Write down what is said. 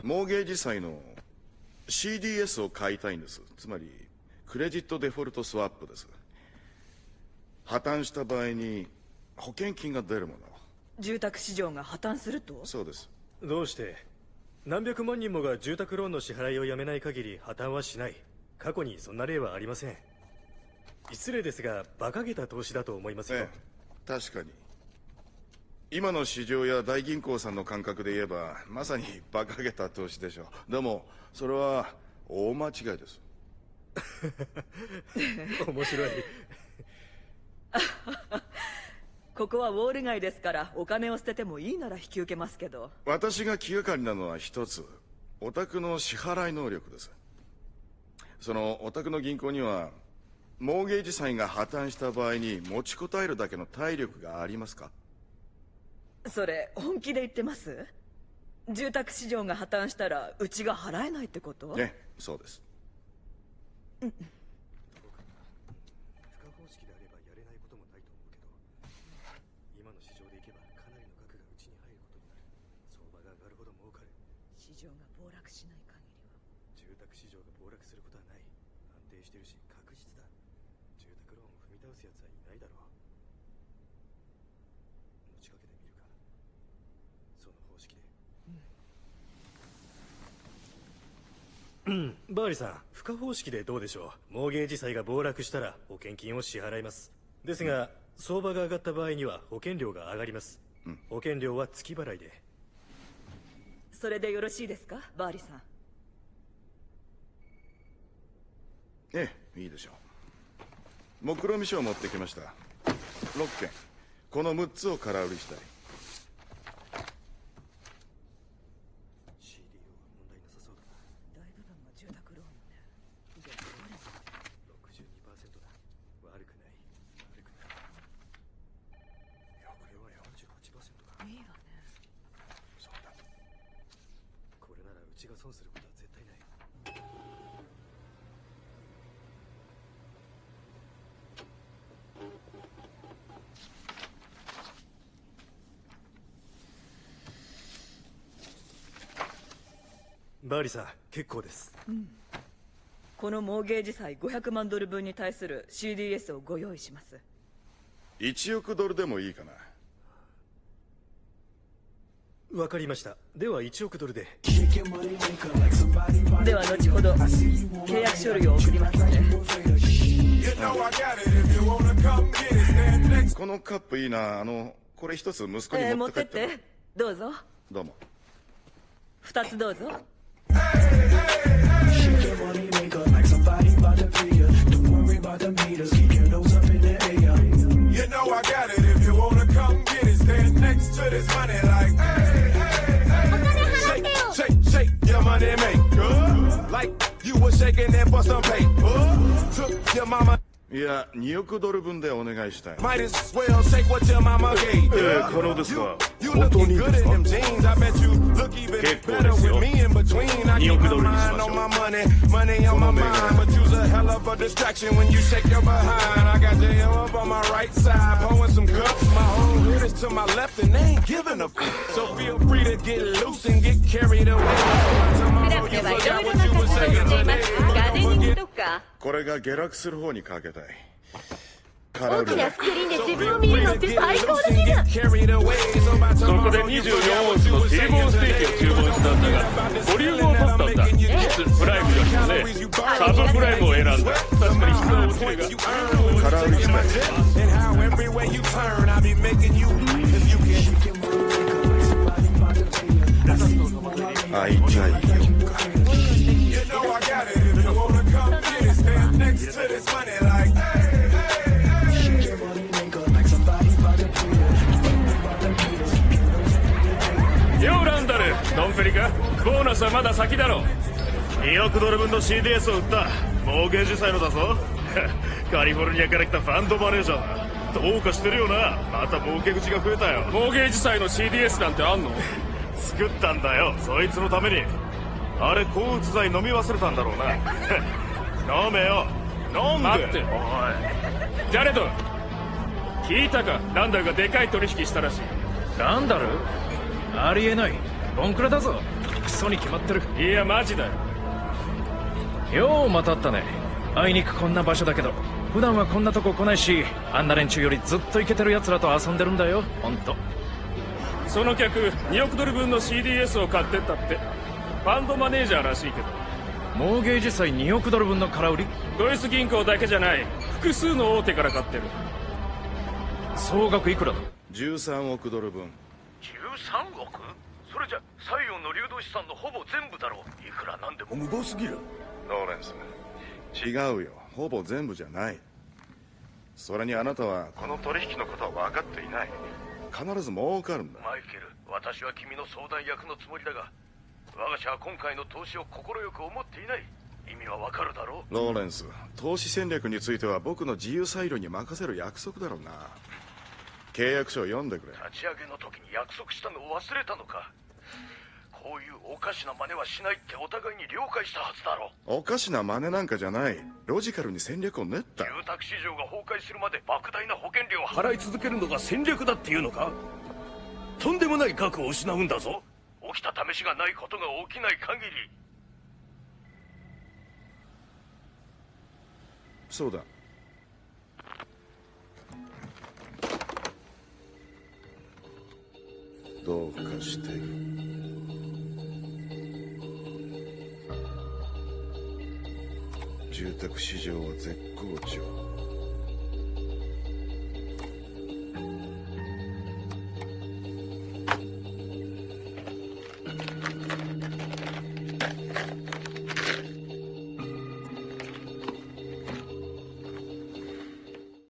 モーゲージ債の CDS を買いたいんです。つまりクレジットデフォルトスワップです。破綻した場合に保険金が出るもの。住宅市場が破綻すると？そうです。どうして何百万人もが住宅ローンの支払いをやめない限り破綻はしない。過去にそんな例はありません。失礼ですが馬鹿げた投資だと思いますよ。確かに今の市場や大銀行さんの感覚で言えばまさに馬鹿げた投資でしょう。でもそれは大間違いです。面白い。ここはウォール街ですからお金を捨ててもいいなら引き受けますけど。私が気がかりなのは一つ、お宅の支払い能力です。そのお宅の銀行にはモーゲージ債が破綻した場合に持ちこたえるだけの体力がありますか？それ本気で言ってます？住宅市場が破綻したらうちが払えないってこと？ね、そうです。不可方式であればやれないこともないと思うけど、今の市場でいけばかなりの額がうちに入ることになる。相場が上がるほど儲かる。市場が暴落しない限りは。住宅市場が暴落することはない。安定してるし確実だ。住宅ローンを踏み倒すやつはいないだろう。持ちかけてみるか。その方式で。バーリさん、不可方式でどうでしょう。モーゲージ債が暴落したら保険金を支払います。ですが、相場が上がった場合には保険料が上がります。保険料は月払いで。それでよろしいですか、バーリさん？ええ、いいでしょう。目論見書を持ってきました。6件、この6つを空売りしたい。損することは絶対ない。バーリさん、結構です。このモーゲージ債500万ドル分に対する CDS をご用意します。1億ドルでもいいかな。わかりました。では1億ドルで。では後ほど契約書類を送りますので。このカップいいな。これ一つ息子に持って帰って持ってって。どうぞ。どうも。2つどうぞ。いや、2億ドル分でお願いしたい。可能ですが、本当にいいですか？結構ですよ。2億ドルにしましょう。この銘柄。これが下落する方にかけたい。大きなスクリーンで自分を見るのって最高だね。そこで24オンスの T ボーンステーキを注文したんだが、ボリュームを取ったんだ。プライムよりもね、サブプライムを選んだ。確かに質は落ちるが、空売りしたい。あいちゃいよか。ようランダル、ドンペリか？ボーナスはまだ先だろ。2億ドル分の CDS を売った。モーゲージ債のだぞ。カリフォルニアから来たファンドマネージャーだ。どうかしてるよな。また儲け口が増えたよ。モーゲージ債の CDS なんてあんの？作ったんだよ、そいつのために。あれ、抗うつ剤飲み忘れたんだろうな。飲めよ。飲んで。待って。おいジャレット、聞いたか？ランダルがでかい取引したらしい。ランダル？ありえない。ボンクラだぞ。クソに決まってる。いやマジだよ。ようまたったね。あいにくこんな場所だけど、普段はこんなとこ来ないし、あんな連中よりずっとイケてる奴らと遊んでるんだよ、ほんと。その客2億ドル分の CDS を買ってったって。ファンドマネージャーらしいけど。モーゲージ債2億ドル分の空売り？ドイツ銀行だけじゃない、複数の大手から買ってる。総額いくらだ？13億ドル分。13億？それじゃ西洋の流動資産のほぼ全部だろう。いくらなんでも無謀すぎる。ローレンス、違うよ。ほぼ全部じゃない。それにあなたはこの取引のことは分かっていない。必ず儲かるんだ。マイケル、私は君の相談役のつもりだが、我が社は今回の投資を快く思っていない。意味はわかるだろう。ローレンス、投資戦略については僕の自由裁量に任せる約束だろうな。契約書を読んでくれ。立ち上げの時に約束したのを忘れたのか。こういうおかしな真似はしないってお互いに了解したはずだろう。おかしな真似なんかじゃない。ロジカルに戦略を練った。住宅市場が崩壊するまで莫大な保険料を払い続けるのが戦略だっていうのか。とんでもない額を失うんだぞ。起きた試しがないことが起きない限り。そうだ。どうかしている。住宅市場は絶好調。